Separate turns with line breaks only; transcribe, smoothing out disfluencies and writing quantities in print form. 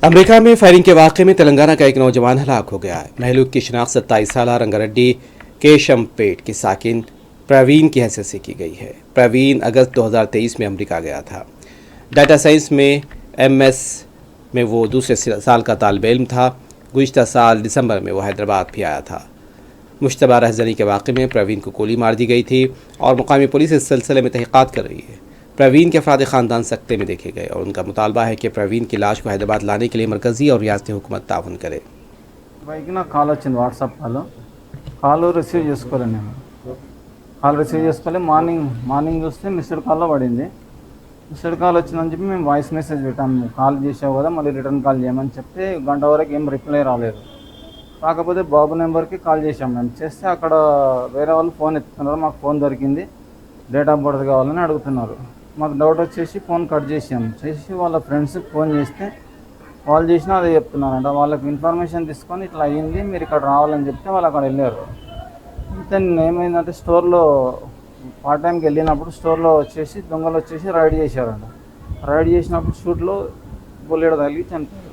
America में firing के वाक़े में तेलंगाना का एक नौजवान हलाक हो गया है। महलूक की शिनाख्त 27 साल रंगारेड्डी केशमपेट के साकिन प्रवीण की हैसियत से की गई है। प्रवीण अगस्त 2023 में अमेरिका गया था। डाटा साइंस में एमएस में वो दूसरे साल का तालिब इल्म था। गुज़िश्ता साल दिसंबर में वो हैदराबाद भी आया था। मुश्तबा रहज़नी के वाक़े में प्रवीण को गोली मार दी गई थी और मुकामी पुलिस इस सिलसिले में तहक़ीक़ात कर रही है। प्रवीण के अफराद ख़ानदान सकते में देखे गए और उनका मुतालबा है कि प्रवीण की लाश को हैदराबाद लाने के लिए मरकज़ी और रियासती हुकूमत ताउन करे।
బైక్ నాకు కాల్ వచ్చింది వాట్సాప్ కాల్ రిసీవ్ చేసుకోలే నేను కాల్ రిసీవ్ చేసుకోలే మార్నింగ్ చూస్తే మిస్డ్ కాల్లో పడింది. మిస్డ్ కాల్ వచ్చిందని చెప్పి మేము వాయిస్ మెసేజ్ పెట్టాము, కాల్ చేసావు కదా మళ్ళీ రిటర్న్ కాల్ చేయమని చెప్తే గంట వరకు ఏం రిప్లై రాలేదు. కాకపోతే బాబు నెంబర్కి కాల్ చేసాము. మేము చేస్తే అక్కడ వేరే వాళ్ళు ఫోన్ ఎత్తుతున్నారు, మాకు ఫోన్ దొరికింది, డేట్ ఆఫ్ బర్త్ కావాలని అడుగుతున్నారు. మాకు డౌట్ వచ్చేసి ఫోన్ కట్ చేసాము. చేసి వాళ్ళ ఫ్రెండ్స్కి ఫోన్ చేస్తే వాళ్ళు చేసినా అదే చెప్తున్నారంట. వాళ్ళకి ఇన్ఫర్మేషన్ తీసుకొని ఇట్లా అయ్యింది, మీరు ఇక్కడ రావాలని చెప్తే వాళ్ళు అక్కడ వెళ్ళారు. అయితే ఏమైందంటే స్టోర్లో పార్ట్ టైంకి వెళ్ళినప్పుడు స్టోర్లో వచ్చేసి దొంగలు వచ్చేసి రైడ్ చేశారంట. రైడ్ చేసినప్పుడు షూట్లో బుల్లెట్ తగిలి చనిపోయారు.